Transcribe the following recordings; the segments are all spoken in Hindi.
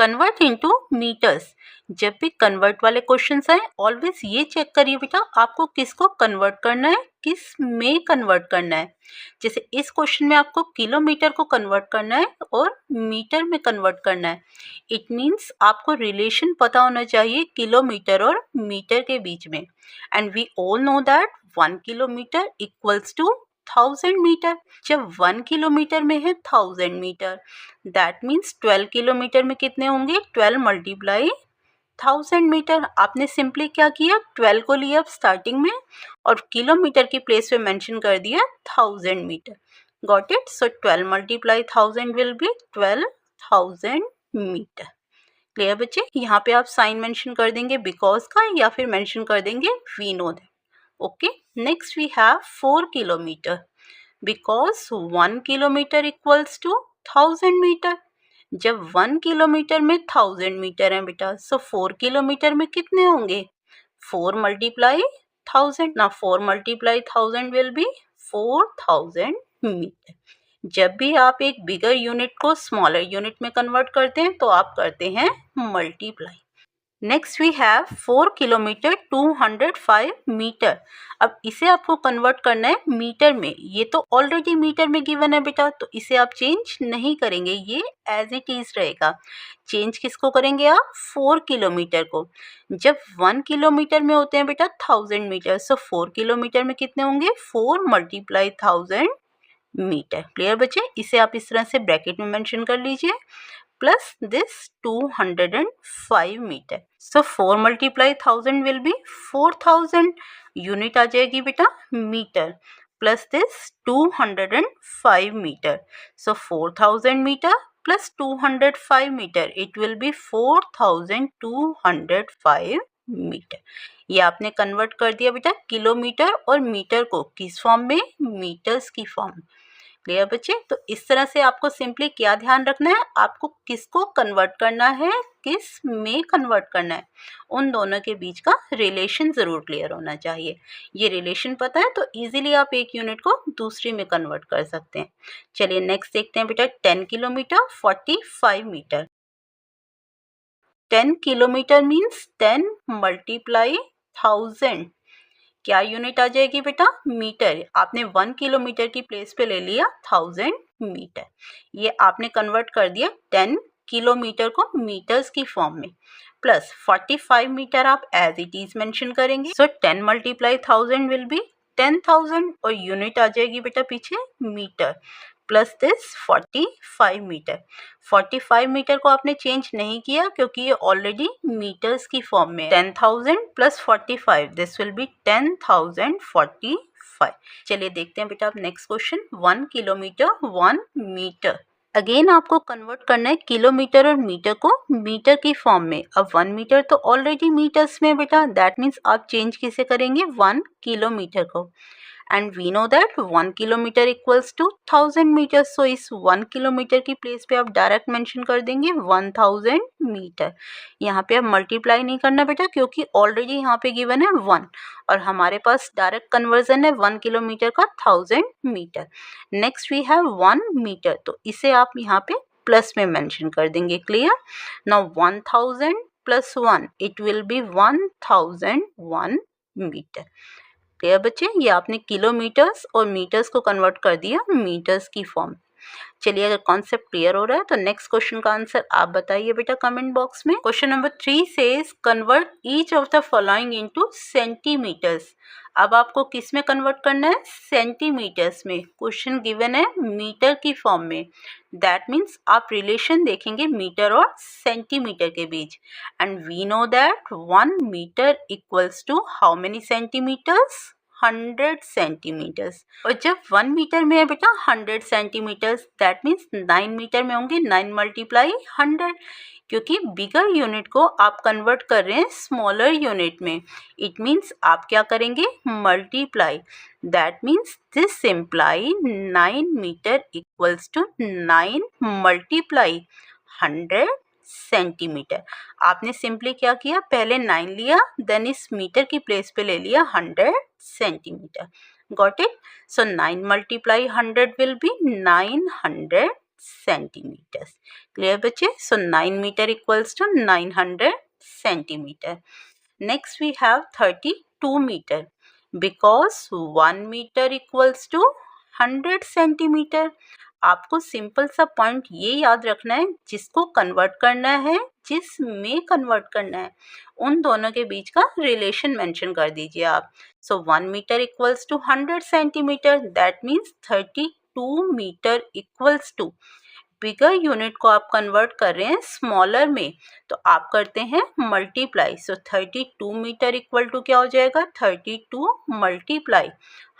Convert into metres. जब भी कन्वर्ट वाले क्वेश्चंस आए ऑलवेज ये चेक करिए बेटा आपको किसको कन्वर्ट करना है, किस में कन्वर्ट करना है। जैसे इस क्वेश्चन में आपको किलोमीटर को कन्वर्ट करना है और मीटर में कन्वर्ट करना है। इट मीन्स आपको रिलेशन पता होना चाहिए किलोमीटर और मीटर के बीच में। And we all know that 1 kilometre equals to 1000 metre. जब 1 किलोमीटर में है 1000 मीटर, दैट मीन्स 12 किलोमीटर में कितने होंगे, 12 मल्टीप्लाई 1000 मीटर। आपने सिंपली क्या किया, 12 को लिया स्टार्टिंग में और किलोमीटर की प्लेस पे मेंशन कर दिया 1000 metre. Got it. So 12 multiply 1000 will be 12,000 metre. Clear बच्चे। यहाँ पे आप साइन मेंशन कर देंगे बिकॉज का या फिर मेंशन कर देंगे we know that. Okay, next we have 4 kilometre because 1 kilometre equals to 1000 metre. जब 1 किलोमीटर में 1000 मीटर है बेटा, सो 4 किलोमीटर में कितने होंगे, 4 मल्टीप्लाई 1000 ना, 4 मल्टीप्लाई 1000 विल बी 4000 मीटर। जब भी आप एक बिगर यूनिट को स्मॉलर यूनिट में कन्वर्ट करते हैं तो आप करते हैं multiply. Next we have 4 kilometre 205 metre. अब इसे आपको कन्वर्ट करना है मीटर में। ये तो ऑलरेडी मीटर में गिवन है बेटा, तो इसे आप चेंज नहीं करेंगे, ये एज इट इज रहेगा। चेंज किसको करेंगे आप, 4 किलोमीटर को। जब 1 किलोमीटर में होते हैं बेटा 1000 मीटर, सो 4 किलोमीटर में कितने होंगे, 4 मल्टीप्लाई 1000 मीटर। क्लियर बच्चे। इसे आप इस तरह से ब्रैकेट में मेंशन कर लीजिए plus this 205 metre. So 4 multiply 1000 will be 4000। Unit आ जाएगी बेटा metre, plus this 205 metre. So 4000 metre plus 205 metre, it will be 4205 metre. ये आपने कन्वर्ट कर दिया बेटा किलोमीटर और मीटर को किस फॉर्म में, मीटर्स की फॉर्म में। क्लियर बच्चे। तो इस तरह से आपको सिंपली क्या ध्यान रखना है, आपको किसको कन्वर्ट करना है, किस में कन्वर्ट करना है, उन दोनों के बीच का रिलेशन ज़रूर क्लियर होना चाहिए। ये रिलेशन पता है तो इजीली आप एक यूनिट को दूसरी में कन्वर्ट कर सकते हैं। चलिए नेक्स्ट देखते हैं बेटा 10 kilometre 45 metre. 10 kilometre means 10 multiply 1000। क्या यूनिट आ जाएगी बेटा, मीटर। आपने 1 किलोमीटर की प्लेस पे ले लिया 1000 मीटर। ये आपने कन्वर्ट कर दिया 10 किलोमीटर को मीटर्स की फॉर्म में, प्लस 45 मीटर आप एज इट इज मेंशन करेंगे। सो 10 मल्टीप्लाई 1000 विल बी 10,000 और यूनिट आ जाएगी बेटा पीछे metre, plus this 45 metre. 45 metre को आपने चेंज नहीं किया क्योंकि ये ऑलरेडी मीटर्स की फॉर्म में है। 10,000 प्लस 45, दिस विल बी 10,045। चलिए देखते हैं बेटा अब next question. 1 kilometre 1 metre. Again आपको कन्वर्ट करना है किलोमीटर और मीटर को मीटर की फॉर्म में। अब 1 मीटर तो ऑलरेडी मीटर्स में बेटा, दैट मीन्स आप चेंज किसे करेंगे, 1 किलोमीटर को। And we know that 1 kilometre equals to 1000 metre. So इस 1 किलोमीटर की प्लेस पे आप डायरेक्ट मेंशन कर देंगे 1000 मीटर। यहाँ पे आप मल्टीप्लाई नहीं करना बेटा क्योंकि ऑलरेडी यहाँ पे गिवन है 1 और हमारे पास डायरेक्ट कन्वर्जन है 1 किलोमीटर का 1000 metre. Next we have 1 metre, तो इसे आप यहाँ पे प्लस में मेंशन कर देंगे। Clear. Now 1000 plus 1, it will be 1001 metre. Clear बच्चे। ये आपने किलोमीटर्स और मीटर्स को कन्वर्ट कर दिया मीटर्स की फॉर्म। चलिए अगर कॉन्सेप्ट क्लियर हो रहा है तो नेक्स्ट क्वेश्चन का आंसर आप बताइए बेटा कमेंट बॉक्स में। Question number 3 says convert each of the following into centimetres. अब आपको किस में कन्वर्ट करना है, सेंटीमीटर्स में। क्वेश्चन गिवन है मीटर की फॉर्म में, दैट मीन्स आप रिलेशन देखेंगे मीटर और सेंटीमीटर के बीच। And we know that 1 metre equals to how many centimetres, 100 centimetres. और जब 1 मीटर में है बेटा 100 सेंटीमीटर्स, दैट मीन्स 9 मीटर में होंगे 9 मल्टीप्लाई 100, क्योंकि बिगर यूनिट को आप कन्वर्ट कर रहे हैं स्मॉलर यूनिट में। इट मीन्स आप क्या करेंगे, multiply. That means this imply 9 metre equals to 9 multiply 100 centimetre. आपने सिंपली क्या किया, पहले 9 लिया, देन इस मीटर की प्लेस पे ले लिया 100 centimetre. Got it. So 9 multiply 100 will B 900 centimeters. Clear बच्चे? So 9 meter equals to 900 centimeter. Next we have 32 meter. Because 1 meter equals to 100 centimeter. आपको सिंपल सा पॉइंट ये याद रखना है, जिसको कन्वर्ट करना है, जिसमें कन्वर्ट करना है, उन दोनों के बीच का रिलेशन मेंशन कर दीजिए आप. So 1 metre equals to 100 centimetre, that means 32 metre equals to, bigger unit को आप कन्वर्ट कर रहे हैं स्मॉलर में, तो आप करते हैं multiply. So 32 metre equal to क्या हो जाएगा? 32 multiply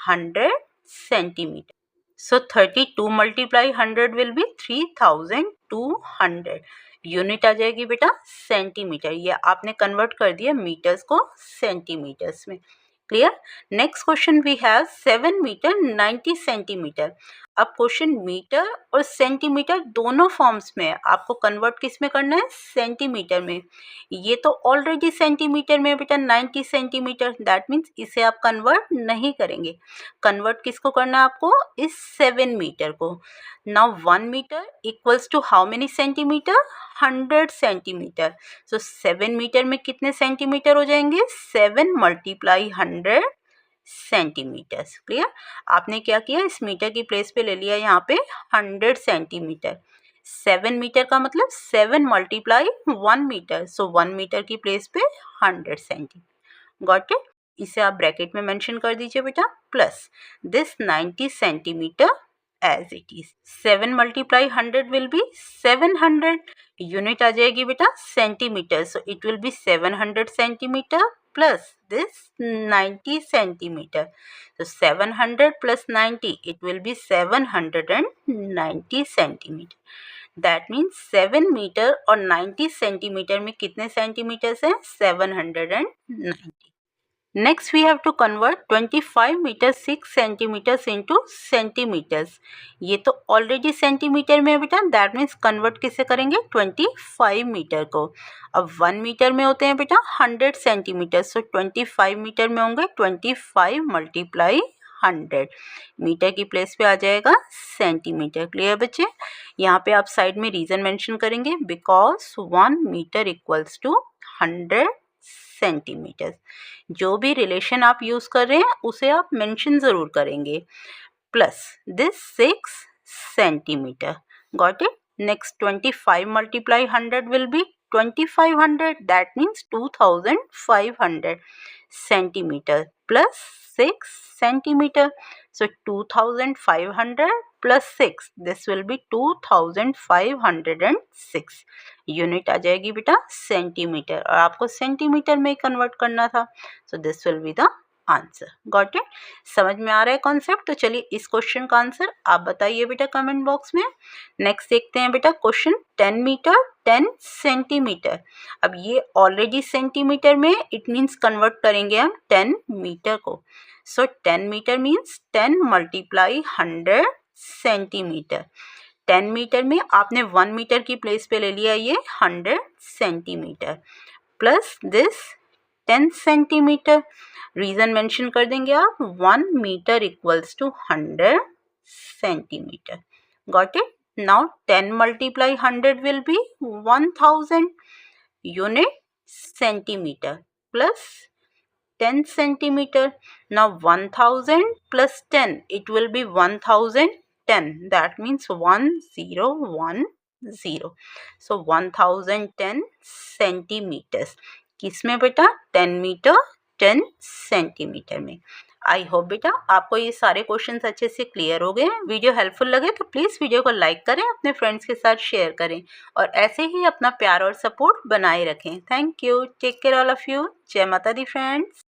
100 centimetre. So 32 multiply 100 will be 3200. Unit आ जाएगी बेटा सेंटीमीटर. ये आपने कन्वर्ट कर दिया मीटर्स को सेंटीमीटर्स में. Clear? Next question we have 7 metre 90 centimetre. अब क्वेश्चन मीटर और सेंटीमीटर दोनों फॉर्म्स में है. आपको कन्वर्ट किस में करना है? सेंटीमीटर में. ये तो ऑलरेडी सेंटीमीटर में बेटा 90 सेंटीमीटर, दैट मीन्स इसे आप कन्वर्ट नहीं करेंगे. कन्वर्ट किसको करना है आपको? इस 7 मीटर को. Now 1 metre equals to how many centimetre? 100 centimetre. So 7 metre में कितने सेंटीमीटर हो जाएंगे? 7 मल्टीप्लाई 100 सेंटीमीटर्स. क्लियर? आपने क्या किया? इस मीटर की प्लेस पे ले लिया यहाँ पे 100 सेंटीमीटर. 7 मीटर का मतलब 7 मल्टीप्लाई 1 मीटर. सो 1 मीटर की प्लेस पे 100 सेंटीमीटर. Got it? इसे आप ब्रैकेट में मेंशन कर दीजिए बेटा. Plus this 90 centimetre as it is. 7 multiply 100 will be 700. Unit आ जाएगी बेटा centimetre. So it will be 700 centimetre plus this 90 centimetre. so 700 plus 90, it will be 790 centimetre. That means 7 metre और 90 सेंटीमीटर में कितने सेंटीमीटर्स हैं? 790. Next we have to convert 25 meter 6 centimeters into centimeters. ये तो ऑलरेडी सेंटीमीटर में है बेटा, दैट मीन्स कन्वर्ट किसे करेंगे? 25 मीटर को. अब 1 मीटर में होते हैं बेटा 100 सेंटीमीटर. सो 25 मीटर में होंगे 25 मल्टीप्लाई 100. मीटर की प्लेस पे आ जाएगा सेंटीमीटर. क्लियर बच्चे? यहाँ पे आप साइड में रीजन मेंशन करेंगे. Because 1 metre equals to 100 centimetre. जो भी रिलेशन आप यूज कर रहे हैं उसे आप मेंशन जरूर करेंगे. Plus this 6 centimetre. Got it? Next 25 multiply 100 will be 2500. That means 2500 centimetre plus 6 centimetre. So 2500 plus 6, this will be 2506. Unit आ जाएगी बेटा सेंटीमीटर, और आपको सेंटीमीटर में कन्वर्ट करना था. So this will be the answer. Got it? समझ में आ रहा है कॉन्सेप्ट? तो चलिए इस क्वेश्चन का आंसर आप बताइए बेटा कमेंट बॉक्स में. नेक्स्ट देखते हैं बेटा क्वेश्चन 10 मीटर 10 सेंटीमीटर. अब ये ऑलरेडी सेंटीमीटर में, इट मीन्स कन्वर्ट करेंगे हम 10 मीटर को. So 10 metre means 10 multiply 100 centimetre. 10 metre में आपने 1 मीटर की प्लेस पे ले लिया ये 100 centimetre plus this 10 centimetre. Reason mention कर देंगे आप. 1 metre equals to 100 centimetre. Got it? Now 10 multiply 100 will be 1000 unit centimetre plus 10 centimeter. Now 1000 plus 10, it will be 1010. That means 1010. So 1010 centimeters. किसमें बेटा? 10 मीटर 10 सेंटीमीटर में. आई होप बेटा आपको ये सारे क्वेश्चंस अच्छे से क्लियर हो गए हैं. वीडियो हेल्पफुल लगे तो प्लीज़ वीडियो को लाइक करें, अपने फ्रेंड्स के साथ शेयर करें और ऐसे ही अपना प्यार और सपोर्ट बनाए रखें. Thank you. Take care all of you. जय माता दी फ्रेंड्स.